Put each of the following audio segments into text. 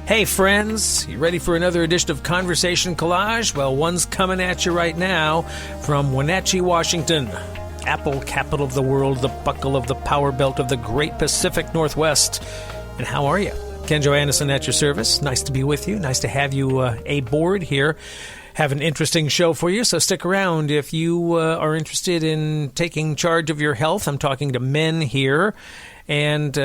Hey friends, you ready for another edition of Conversation Collage? Well, one's coming at you right now from Wenatchee, Washington. Apple capital of the world, the buckle of the power belt of the great Pacific Northwest. And how are you? Ken Joannesen at your service. Nice to be with you. Nice to have you aboard here. Have an interesting show for you, so stick around if you are interested in taking charge of your health. I'm talking to men here. And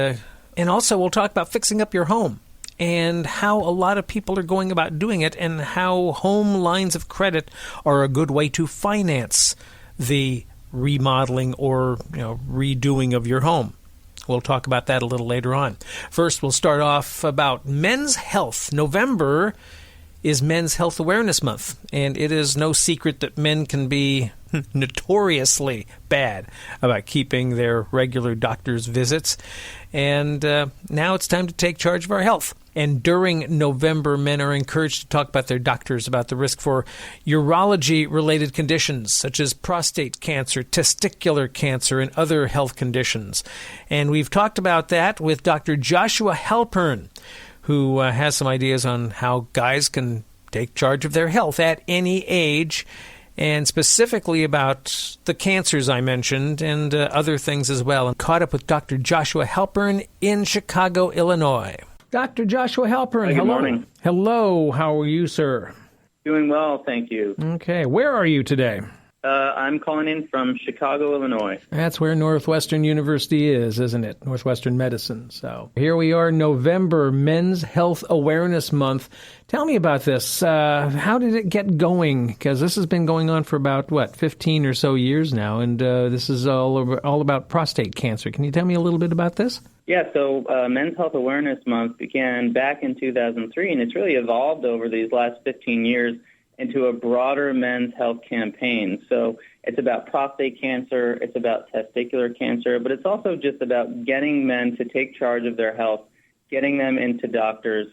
also we'll talk about fixing up your home and how a lot of people are going about doing it, and how home lines of credit are a good way to finance the remodeling or redoing of your home. We'll talk about that a little later on. First, we'll start off about men's health. November is Men's Health Awareness Month, and it is no secret that men can be notoriously bad about keeping their regular doctor's visits. And now it's time to take charge of our health. And during November, men are encouraged to talk about their doctors about the risk for urology-related conditions such as prostate cancer, testicular cancer, and other health conditions. And we've talked about that with Dr. Joshua Halpern, who has some ideas on how guys can take charge of their health at any age, and specifically about the cancers I mentioned and other things as well. And caught up with Dr. Joshua Halpern in Chicago, Illinois. Dr. Joshua Halpern, Good hello. morning. Hello, how are you, sir? Doing well, thank you. Okay, where are you today? I'm calling in from Chicago, Illinois. That's where Northwestern University is, isn't it? Northwestern Medicine. So here we are, November, Men's Health Awareness Month. Tell me about this. How did it get going? Because this has been going on for about, 15 or so years now, and this is all about prostate cancer. Can you tell me a little bit about this? Yeah, so Men's Health Awareness Month began back in 2003, and it's really evolved over these last 15 years into a broader men's health campaign. So it's about prostate cancer, it's about testicular cancer, but it's also just about getting men to take charge of their health, getting them into doctors,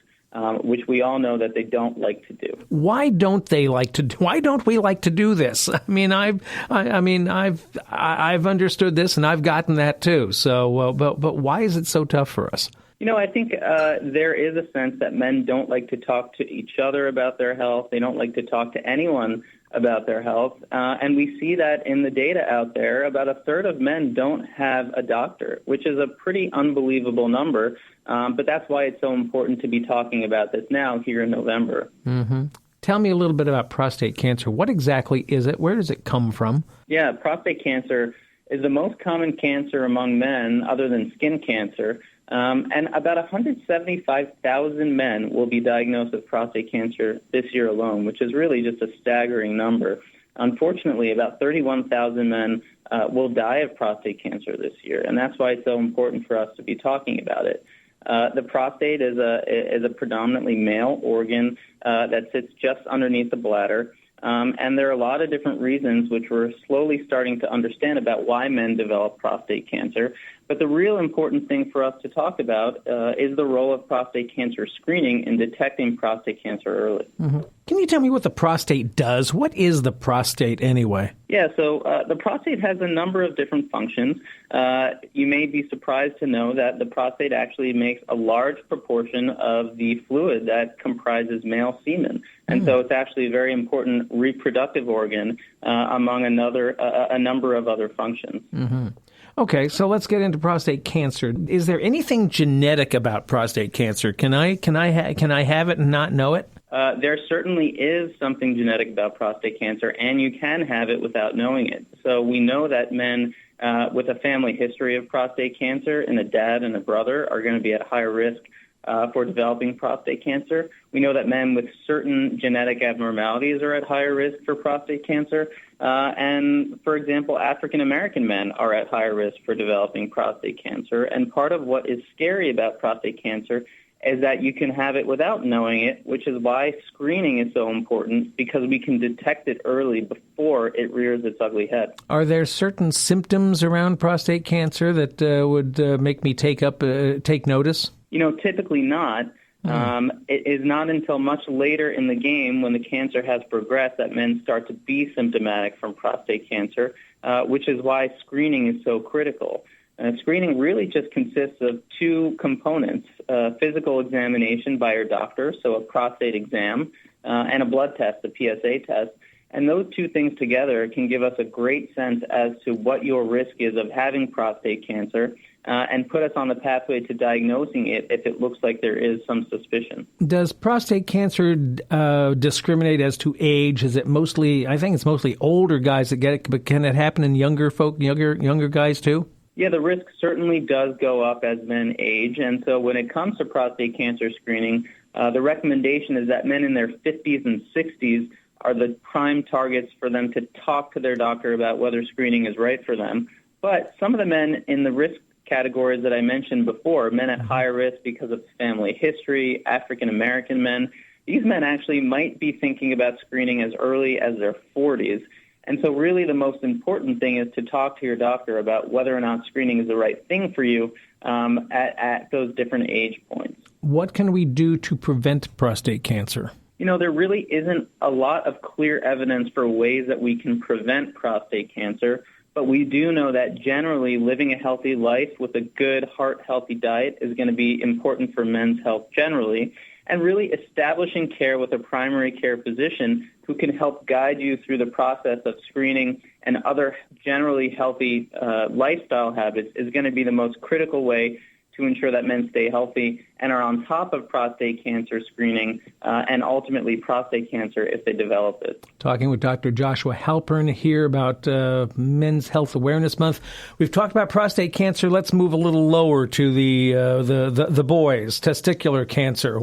which we all know that they don't like to do. Why don't we like to do this? I mean, I've understood this, and I've gotten that too. So, but why is it so tough for us? I think there is a sense that men don't like to talk to each other about their health. They don't like to talk to anyone about their health. And we see that in the data out there. About a third of men don't have a doctor, which is a pretty unbelievable number. But that's why it's so important to be talking about this now here in November. Mm-hmm. Tell me a little bit about prostate cancer. What exactly is it? Where does it come from? Yeah, prostate cancer is the most common cancer among men other than skin cancer. And about 175,000 men will be diagnosed with prostate cancer this year alone, which is really just a staggering number. Unfortunately, about 31,000 men will die of prostate cancer this year, and that's why it's so important for us to be talking about it. The prostate is a predominantly male organ that sits just underneath the bladder. And there are a lot of different reasons which we're slowly starting to understand about why men develop prostate cancer. But the real important thing for us to talk about is the role of prostate cancer screening in detecting prostate cancer early. Mm-hmm. Can you tell me what the prostate does? What is the prostate anyway? Yeah, so the prostate has a number of different functions. You may be surprised to know that the prostate actually makes a large proportion of the fluid that comprises male semen. And so it's actually a very important reproductive organ among a number of other functions. Mm-hmm. Okay, so let's get into prostate cancer. Is there anything genetic about prostate cancer? Can I have it and not know it? There certainly is something genetic about prostate cancer, and you can have it without knowing it. So we know that men with a family history of prostate cancer and a dad and a brother are going to be at higher risk for developing prostate cancer. We know that men with certain genetic abnormalities are at higher risk for prostate cancer. And, for example, African-American men are at higher risk for developing prostate cancer. And part of what is scary about prostate cancer is that you can have it without knowing it, which is why screening is so important, because we can detect it early before it rears its ugly head. Are there certain symptoms around prostate cancer that would make me take notice? Typically not. It is not until much later in the game when the cancer has progressed that men start to be symptomatic from prostate cancer, which is why screening is so critical. Screening really just consists of two components, physical examination by your doctor, so a prostate exam, and a blood test, a PSA test. And those two things together can give us a great sense as to what your risk is of having prostate cancer and put us on the pathway to diagnosing it if it looks like there is some suspicion. Does prostate cancer discriminate as to age? Is it mostly, I think it's mostly older guys that get it, but can it happen in younger guys too? Yeah, the risk certainly does go up as men age. And so when it comes to prostate cancer screening, the recommendation is that men in their 50s and 60s are the prime targets for them to talk to their doctor about whether screening is right for them. But some of the men in the risk categories that I mentioned before, men at higher risk because of family history, African-American men, these men actually might be thinking about screening as early as their 40s. And so really the most important thing is to talk to your doctor about whether or not screening is the right thing for you at those different age points. What can we do to prevent prostate cancer? You know, there really isn't a lot of clear evidence for ways that we can prevent prostate cancer, but we do know that generally living a healthy life with a good heart-healthy diet is going to be important for men's health generally, and really establishing care with a primary care physician who can help guide you through the process of screening and other generally healthy lifestyle habits is going to be the most critical way to ensure that men stay healthy and are on top of prostate cancer screening and ultimately prostate cancer if they develop it. Talking with Dr. Joshua Halpern here about Men's Health Awareness Month. We've talked about prostate cancer. Let's move a little lower to the boys, testicular cancer.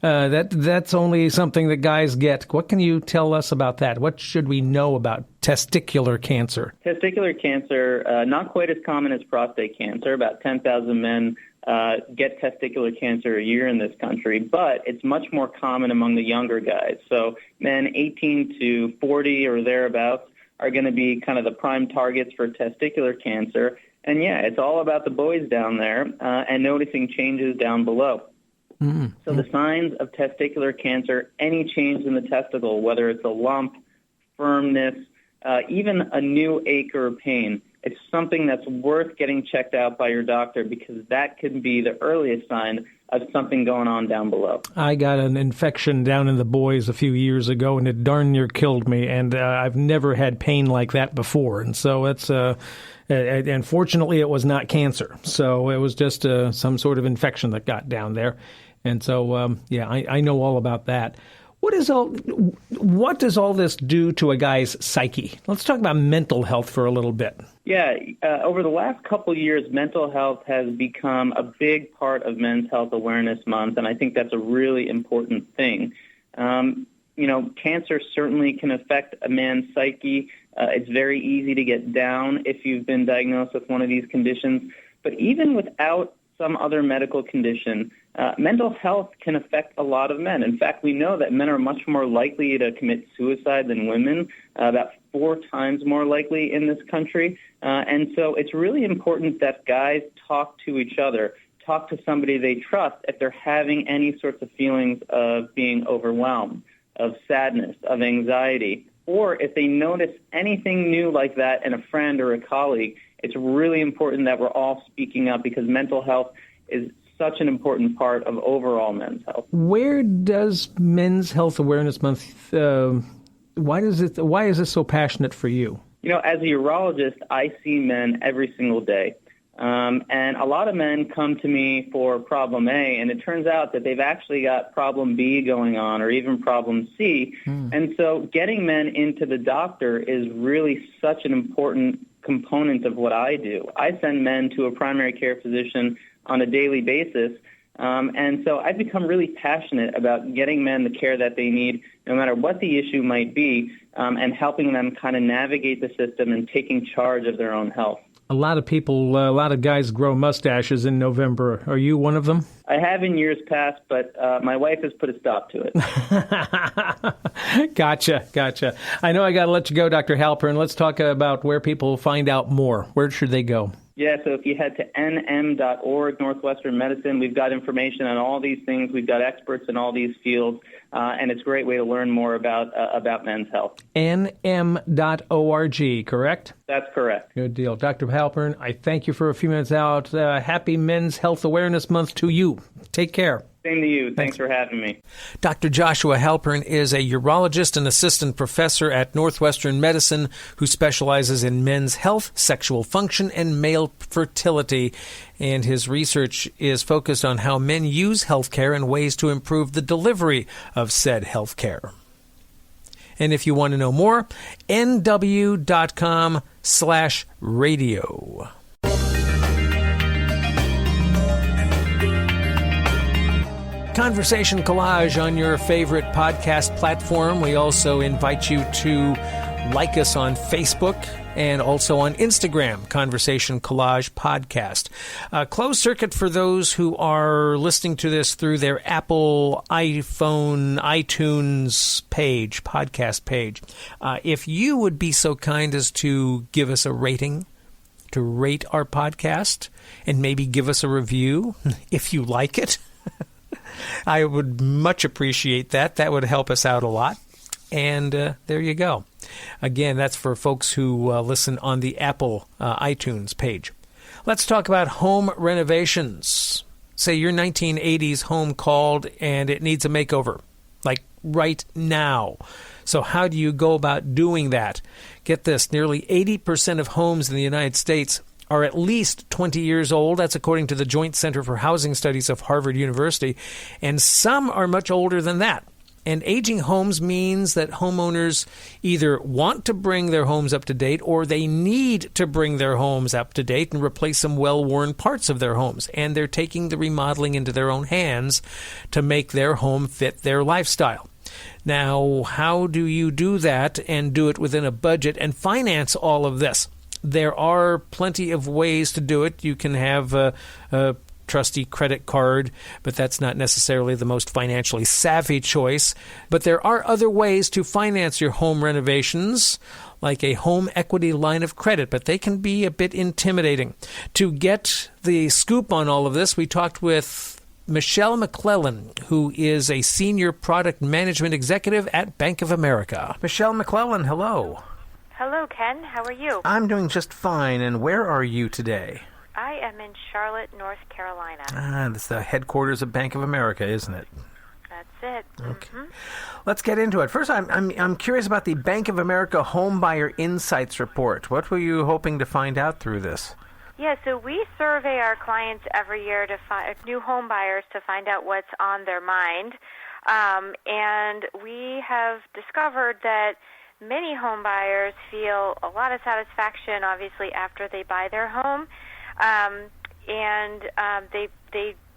That's only something that guys get. What can you tell us about that? What should we know about testicular cancer? Testicular cancer, not quite as common as prostate cancer. About 10,000 men get testicular cancer a year in this country, but it's much more common among the younger guys. So men 18 to 40 or thereabouts are going to be kind of the prime targets for testicular cancer. And yeah, it's all about the boys down there and noticing changes down below. Mm-hmm. So the signs of testicular cancer, any change in the testicle, whether it's a lump, firmness, even a new ache or pain, it's something that's worth getting checked out by your doctor because that could be the earliest sign of something going on down below. I got an infection down in the boys a few years ago, and it darn near killed me, and I've never had pain like that before. And so it's and fortunately it was not cancer. So it was just some sort of infection that got down there. And so, I know all about that. What does all this do to a guy's psyche? Let's talk about mental health for a little bit. Yeah, over the last couple of years, mental health has become a big part of Men's Health Awareness Month, and I think that's a really important thing. Cancer certainly can affect a man's psyche. It's very easy to get down if you've been diagnosed with one of these conditions. But even without some other medical condition, mental health can affect a lot of men. In fact, we know that men are much more likely to commit suicide than women, about 4 times more likely in this country. And so it's really important that guys talk to each other, talk to somebody they trust if they're having any sorts of feelings of being overwhelmed, of sadness, of anxiety, or if they notice anything new like that in a friend or a colleague. It's really important that we're all speaking up because mental health is such an important part of overall men's health. Where does Men's Health Awareness Month, why is this so passionate for you? As a urologist, I see men every single day. And a lot of men come to me for problem A, and it turns out that they've actually got problem B going on or even problem C. And so getting men into the doctor is really such an important component of what I do. I send men to a primary care physician on a daily basis, and so I've become really passionate about getting men the care that they need, no matter what the issue might be, and helping them kind of navigate the system and taking charge of their own health. A lot of guys grow mustaches in November. Are you one of them? I have in years past, but my wife has put a stop to it. Gotcha. I know I got to let you go, Dr. Halpern. Let's talk about where people find out more. Where should they go? Yeah, so if you head to nm.org, Northwestern Medicine, we've got information on all these things. We've got experts in all these fields, and it's a great way to learn more about men's health. nm.org, correct? That's correct. Good deal. Dr. Halpern, I thank you for a few minutes out. Happy Men's Health Awareness Month to you. Take care. Same to you. Thanks for having me. Dr. Joshua Halpern is a urologist and assistant professor at Northwestern Medicine who specializes in men's health, sexual function, and male fertility. And his research is focused on how men use healthcare and ways to improve the delivery of said healthcare. And if you want to know more, nw.com/radio. Conversation Collage on your favorite podcast platform. We also invite you to like us on Facebook and also on Instagram, Conversation Collage Podcast. Closed circuit for those who are listening to this through their Apple, iPhone, iTunes page, podcast page. If you would be so kind as to give us a rating, to rate our podcast, and maybe give us a review if you like it. I would much appreciate that. That would help us out a lot. And there you go. Again, that's for folks who listen on the Apple iTunes page. Let's talk about home renovations. Say your 1980s home called and it needs a makeover, like right now. So how do you go about doing that? Get this, nearly 80% of homes in the United States are at least 20 years old. That's according to the Joint Center for Housing Studies of Harvard University. And some are much older than that. And aging homes means that homeowners either want to bring their homes up to date or they need to bring their homes up to date and replace some well-worn parts of their homes. And they're taking the remodeling into their own hands to make their home fit their lifestyle. Now, how do you do that and do it within a budget and finance all of this? There are plenty of ways to do it. You can have a trusty credit card, but that's not necessarily the most financially savvy choice. But there are other ways to finance your home renovations, like a home equity line of credit, but they can be a bit intimidating. To get the scoop on all of this, we talked with Michelle McClellan, who is a senior product management executive at Bank of America. Michelle McClellan, hello. Hello, Ken. How are you? I'm doing just fine. And where are you today? I am in Charlotte, North Carolina. That's the headquarters of Bank of America, isn't it? That's it. Okay. Mm-hmm. Let's get into it. First, I'm curious about the Bank of America Home Buyer Insights Report. What were you hoping to find out through this? Yeah, so we survey our clients every year to find new home buyers to find out what's on their mind. And we have discovered that many home buyers feel a lot of satisfaction, obviously, after they buy their home, and they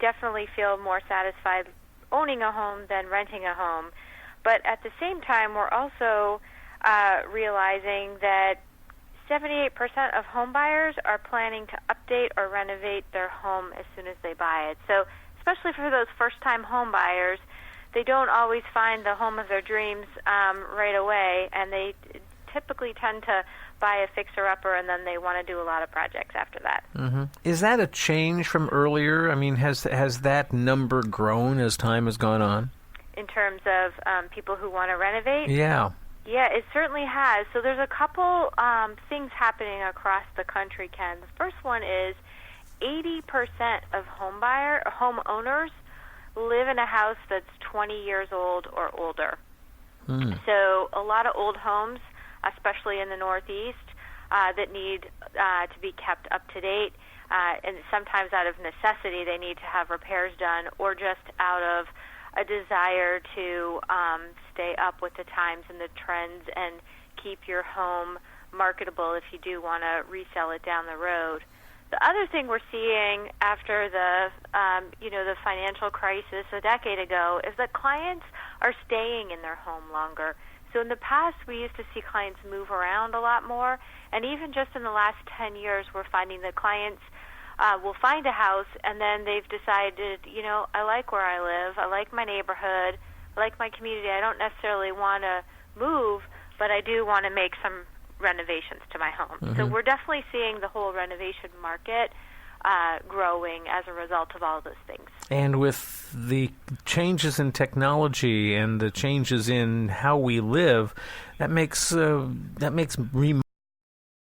definitely feel more satisfied owning a home than renting a home. But at the same time, we're also realizing that 78% of home buyers are planning to update or renovate their home as soon as they buy it. So especially for those first-time home buyers, they don't always find the home of their dreams right away, and they typically tend to buy a fixer-upper, and then they want to do a lot of projects after that. Mm-hmm. Is that a change from earlier? I mean, has that number grown as time has gone on? In terms of people who want to renovate? Yeah. Yeah, it certainly has. So there's a couple things happening across the country, Ken. The first one is 80% of homeowners live in a house that's 20 years old or older. So a lot of old homes, especially in the Northeast, that need to be kept up to date, and sometimes out of necessity they need to have repairs done, or just out of a desire to stay up with the times and the trends and keep your home marketable if you do want to resell it down the road. The other thing we're seeing after the financial crisis a decade ago is that clients are staying in their home longer. So in the past, we used to see clients move around a lot more, and even just in the last 10 years, we're finding that clients will find a house, and then they've decided, I like where I live, I like my neighborhood, I like my community, I don't necessarily want to move, but I do want to make some renovations to my home. Mm-hmm. So we're definitely seeing the whole renovation market growing as a result of all those things. And with the changes in technology and the changes in how we live, that makes remodeling